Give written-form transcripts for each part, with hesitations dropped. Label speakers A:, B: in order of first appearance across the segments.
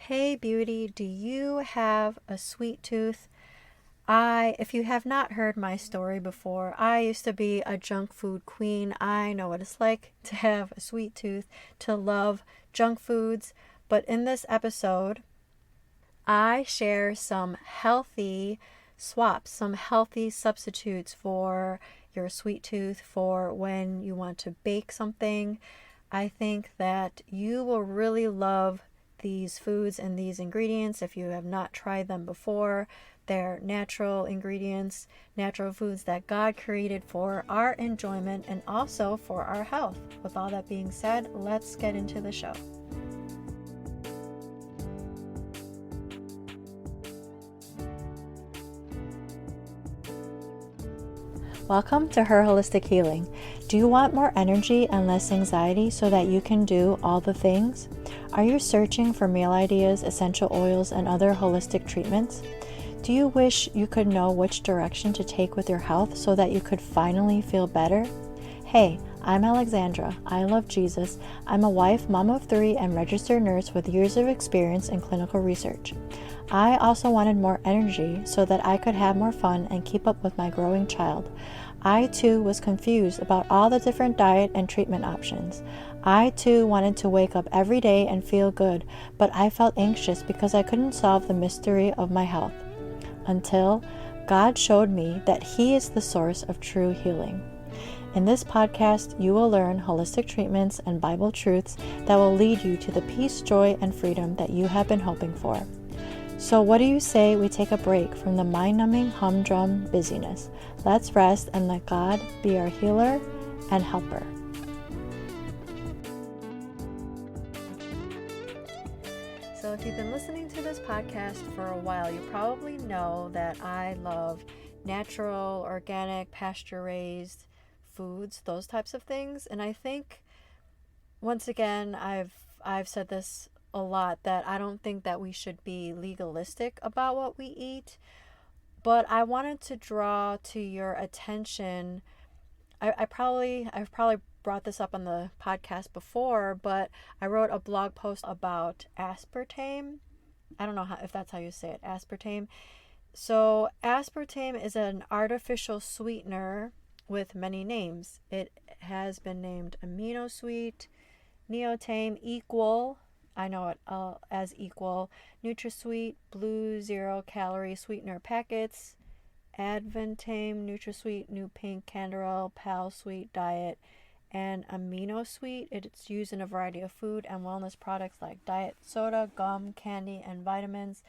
A: Hey beauty, do you have a sweet tooth? If you have not heard my story before, I used to be a junk food queen. I know what it's like to have a sweet tooth, to love junk foods. But in this episode, I share some healthy swaps, some healthy substitutes for your sweet tooth for when you want to bake something. I think that you will really love these foods and these ingredients if you have not tried them before. They're natural ingredients, natural foods that God created for our enjoyment and also for our health. With all that being said, let's get into the show. Welcome to Her Holistic Healing. Do you want more energy and less anxiety so that you can do all the things? Are you searching for meal ideas, essential oils, and other holistic treatments? Do you wish you could know which direction to take with your health so that you could finally feel better? Hey, I'm Alexandra. I love Jesus. I'm a wife, mom of 3, and registered nurse with years of experience in clinical research. I also wanted more energy so that I could have more fun and keep up with my growing child. I too was confused about all the different diet and treatment options. I too wanted to wake up every day and feel good, but I felt anxious because I couldn't solve the mystery of my health. Until God showed me that He is the source of true healing. In this podcast, you will learn holistic treatments and Bible truths that will lead you to the peace, joy, and freedom that you have been hoping for. So what do you say we take a break from the mind-numbing humdrum busyness? Let's rest and let God be our healer and helper. So if you've been listening to this podcast for a while, you probably know that I love natural, organic, pasture-raised foods, those types of things. And I think, once again, I've said this a lot, that I don't think that we should be legalistic about what we eat, but I wanted to draw to your attention. I've probably brought this up on the podcast before, but I wrote a blog post about aspartame. I don't know if that's how you say it, aspartame. So aspartame is an artificial sweetener with many names. It has been named amino sweet, neotame, equal, I know it as equal, NutraSweet, blue 0-calorie sweetener packets, Advantame, NutraSweet, New Pink, Canderel, Pal Sweet Diet, and Amino Sweet. It's used in a variety of food and wellness products like diet soda, gum, candy, and vitamins.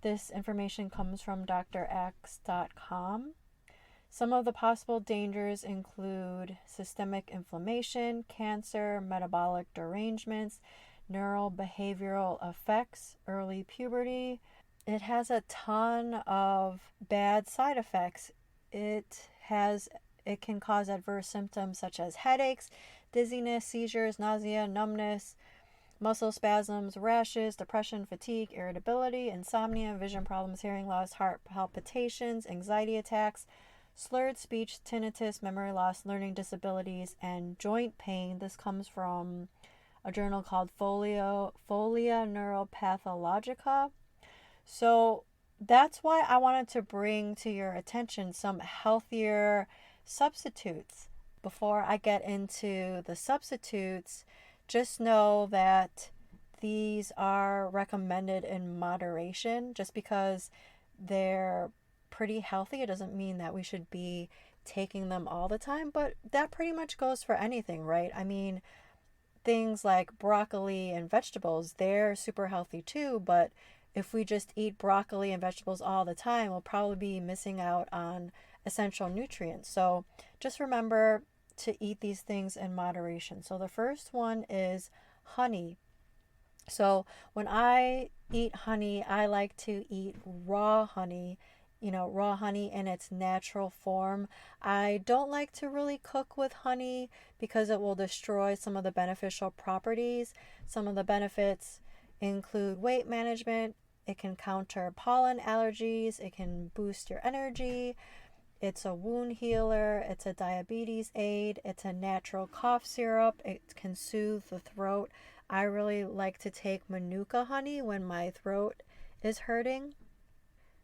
A: This information comes from drax.com. Some of the possible dangers include systemic inflammation, cancer, metabolic derangements, neurobehavioral effects, early puberty. It has a ton of bad side effects. It can cause adverse symptoms such as headaches, dizziness, seizures, nausea, numbness, muscle spasms, rashes, depression, fatigue, irritability, insomnia, vision problems, hearing loss, heart palpitations, anxiety attacks, slurred speech, tinnitus, memory loss, learning disabilities, and joint pain. This comes from a journal called Folia Neuropathologica. So that's why I wanted to bring to your attention some healthier substitutes. Before I get into the substitutes, just know that these are recommended in moderation. Just because they're pretty healthy, it doesn't mean that we should be taking them all the time, but that pretty much goes for anything, right? I mean, things like broccoli and vegetables, they're super healthy too, but if we just eat broccoli and vegetables all the time, we'll probably be missing out on essential nutrients. So just remember to eat these things in moderation. So the first one is honey. So when I eat honey, I like to eat raw honey, raw honey in its natural form. I don't like to really cook with honey because it will destroy some of the beneficial properties. Some of the benefits include weight management. It can counter pollen allergies. It can boost your energy. It's a wound healer. It's a diabetes aid. It's a natural cough syrup. It can soothe the throat. I really like to take Manuka honey when my throat is hurting.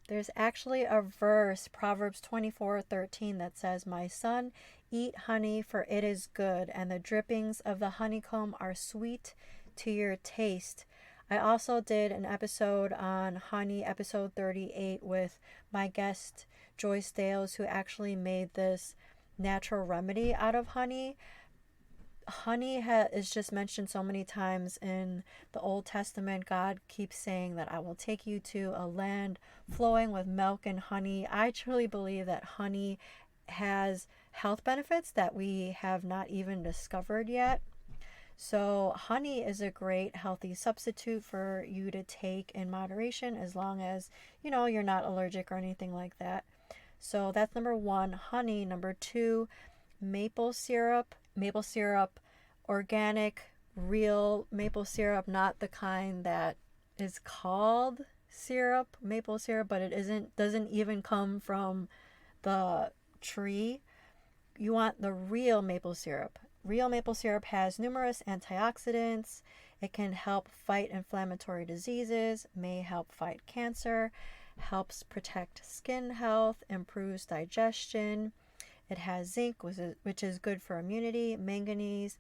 A: There's actually a verse, Proverbs 24:13, that says, "My son, eat honey, for it is good, and the drippings of the honeycomb are sweet to your taste." I also did an episode on honey, episode 38, with my guest, Joyce, who actually made this natural remedy out of honey. Honey is just mentioned so many times in the Old Testament. God keeps saying that I will take you to a land flowing with milk and honey. I truly believe that honey has health benefits that we have not even discovered yet. So honey is a great healthy substitute for you to take in moderation, as long as you're not allergic or anything like that. So that's number one, honey. Number two, maple syrup. Maple syrup, organic, real maple syrup, not the kind that is called syrup, maple syrup, but doesn't even come from the tree. You want the real maple syrup. Real maple syrup has numerous antioxidants. It can help fight inflammatory diseases, may help fight cancer, helps protect skin health, improves digestion. It has zinc, which is good for immunity, manganese,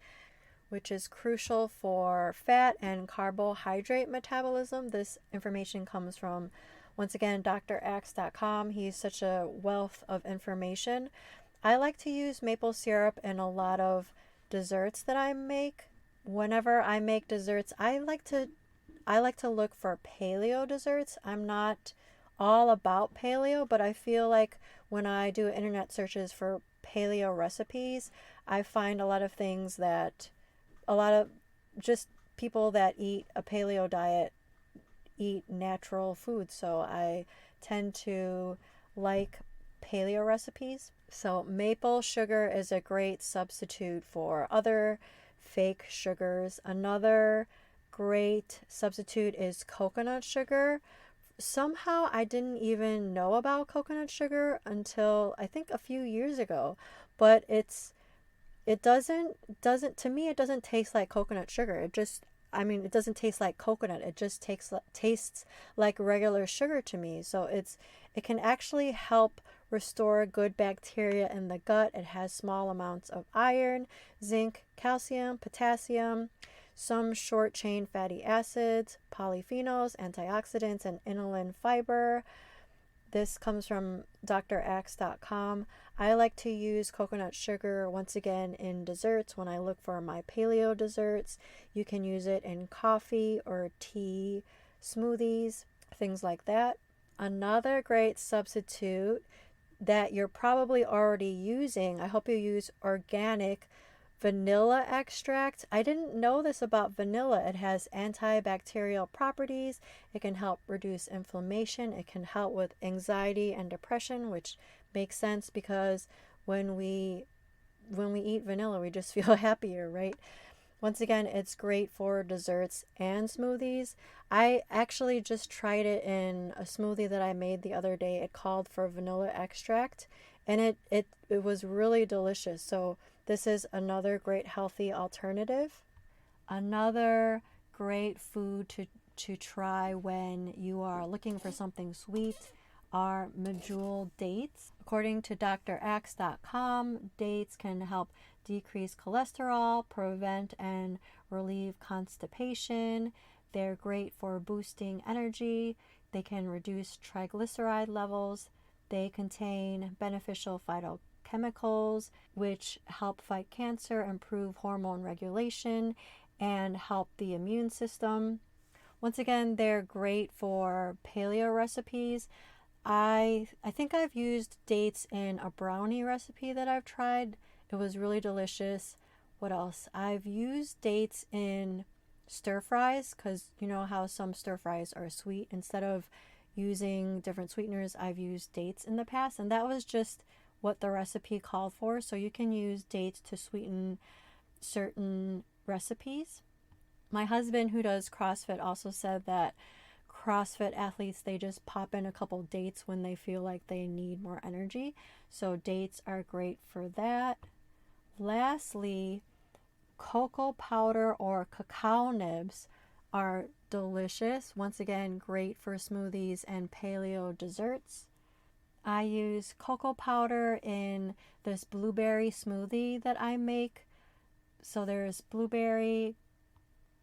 A: which is crucial for fat and carbohydrate metabolism. This information comes from, once again, drax.com. He's such a wealth of information. I like to use maple syrup in a lot of desserts that I make. Whenever I make desserts, I like to look for paleo desserts. I'm not all about paleo, but I feel like when I do internet searches for paleo recipes, I find a lot of things that a lot of just people that eat a paleo diet eat natural foods. So I tend to like paleo recipes. So maple sugar is a great substitute for other fake sugars. Another great substitute is coconut sugar. Somehow I didn't even know about coconut sugar until I think a few years ago, but it doesn't to me, it doesn't taste like coconut sugar. It doesn't taste like coconut. It just tastes like regular sugar to me. So it can actually help restore good bacteria in the gut. It has small amounts of iron, zinc, calcium, potassium, some short chain fatty acids, polyphenols, antioxidants, and inulin fiber. This comes from drax.com. I like to use coconut sugar, once again, in desserts when I look for my paleo desserts. You can use it in coffee or tea, smoothies, things like that. Another great substitute that you're probably already using, I hope you use organic vanilla extract. I didn't know this about vanilla. It has antibacterial properties. It can help reduce inflammation. It can help with anxiety and depression, which makes sense because when we eat vanilla, we just feel happier, right? Once again, it's great for desserts and smoothies. I actually just tried it in a smoothie that I made the other day. It called for vanilla extract, and it was really delicious. So this is another great healthy alternative. Another great food to try when you are looking for something sweet are medjool dates. According to drax.com, dates can help decrease cholesterol, prevent and relieve constipation. They're great for boosting energy. They can reduce triglyceride levels. They contain beneficial phytochemicals, which help fight cancer, improve hormone regulation, and help the immune system. Once again, they're great for paleo recipes. I think I've used dates in a brownie recipe that I've tried. It was really delicious. What else? I've used dates in stir fries, because you know how some stir fries are sweet. Instead of using different sweeteners, I've used dates in the past, and that was just what the recipe called for. So you can use dates to sweeten certain recipes. My husband, who does CrossFit, also said that CrossFit athletes, they just pop in a couple dates when they feel like they need more energy. So dates are great for that. Lastly, cocoa powder or cacao nibs are delicious. Once again, great for smoothies and paleo desserts. I use cocoa powder in this blueberry smoothie that I make. So there's blueberry,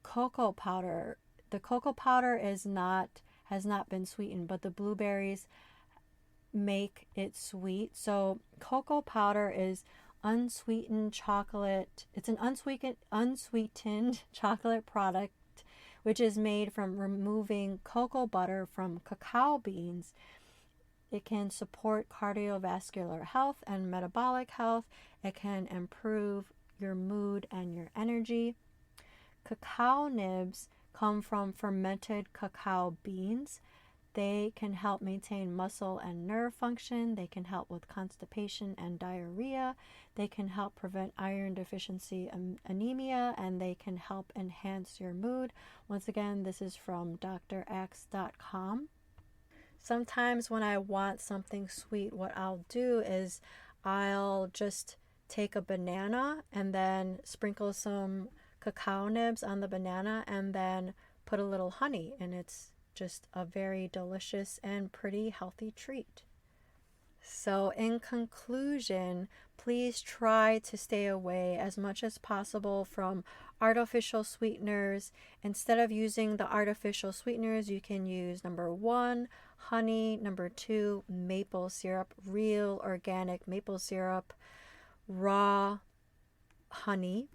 A: cocoa powder. The cocoa powder has not been sweetened, but the blueberries make it sweet. So cocoa powder is unsweetened chocolate. It's an unsweetened chocolate product which is made from removing cocoa butter from cacao beans. It can support cardiovascular health and metabolic health. It can improve your mood and your energy. Cacao nibs come from fermented cacao beans. They can help maintain muscle and nerve function. They can help with constipation and diarrhea. They can help prevent iron deficiency and anemia, and they can help enhance your mood. Once again, this is from drax.com. Sometimes when I want something sweet, what I'll do is I'll just take a banana and then sprinkle some cacao nibs on the banana and then put a little honey, and it's just a very delicious and pretty healthy treat. So in conclusion, please try to stay away as much as possible from artificial sweeteners. Instead of using the artificial sweeteners, you can use number 1, honey, number 2, maple syrup, real organic maple syrup, raw honey,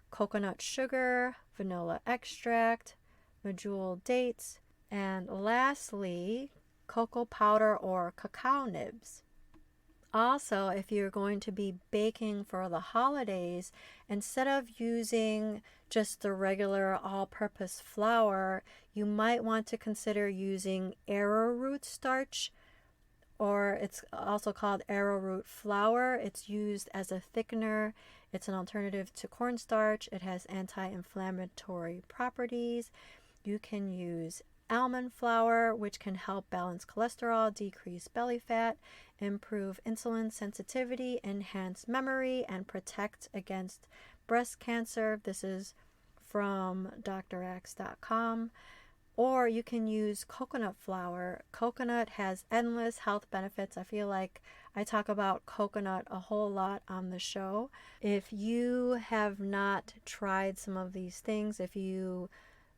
A: coconut sugar, vanilla extract, medjool dates, and lastly, cocoa powder or cacao nibs. Also, if you're going to be baking for the holidays, instead of using just the regular all-purpose flour, you might want to consider using arrowroot starch, or it's also called arrowroot flour. It's used as a thickener. It's an alternative to cornstarch. It has anti-inflammatory properties. You can use almond flour, which can help balance cholesterol, decrease belly fat, improve insulin sensitivity, enhance memory, and protect against breast cancer. This is from drax.com. Or you can use coconut flour. Coconut has endless health benefits. I feel like I talk about coconut a whole lot on the show. If you have not tried some of these things, if you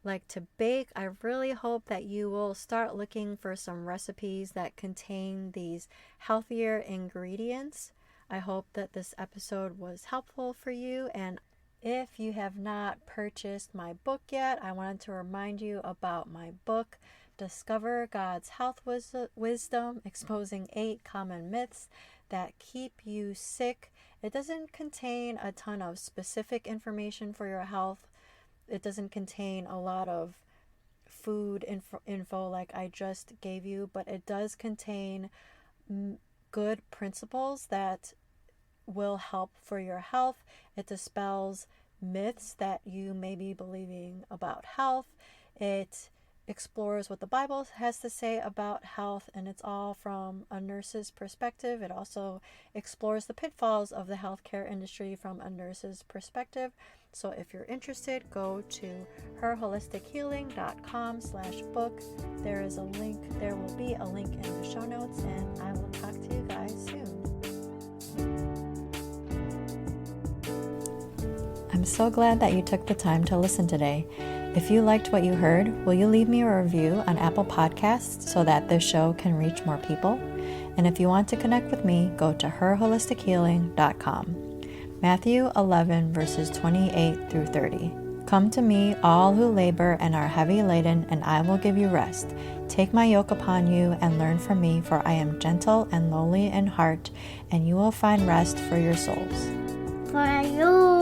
A: like to bake, I really hope that you will start looking for some recipes that contain these healthier ingredients. I hope that this episode was helpful for you, and if you have not purchased my book yet, I wanted to remind you about my book, Discover God's Health Wisdom, Exposing 8 Common Myths That Keep You Sick. It doesn't contain a ton of specific information for your health. It doesn't contain a lot of food info like I just gave you, but it does contain good principles that will help for your health. It dispels myths that you may be believing about health. It explores what the Bible has to say about health, and it's all from a nurse's perspective. It also explores the pitfalls of the healthcare industry from a nurse's perspective. So if you're interested, go to herholistichealing.com/book. There is a link. There will be a link in the show notes, and I will talk to you guys soon. I'm so glad that you took the time to listen today. If you liked what you heard, will you leave me a review on Apple Podcasts so that this show can reach more people? And if you want to connect with me, go to herholistichealing.com. Matthew 11, verses 28 through 30. Come to me, all who labor and are heavy laden, and I will give you rest. Take my yoke upon you and learn from me, for I am gentle and lowly in heart, and you will find rest for your souls.
B: For you,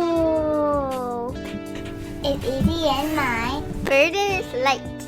B: it's easy and my burden is light.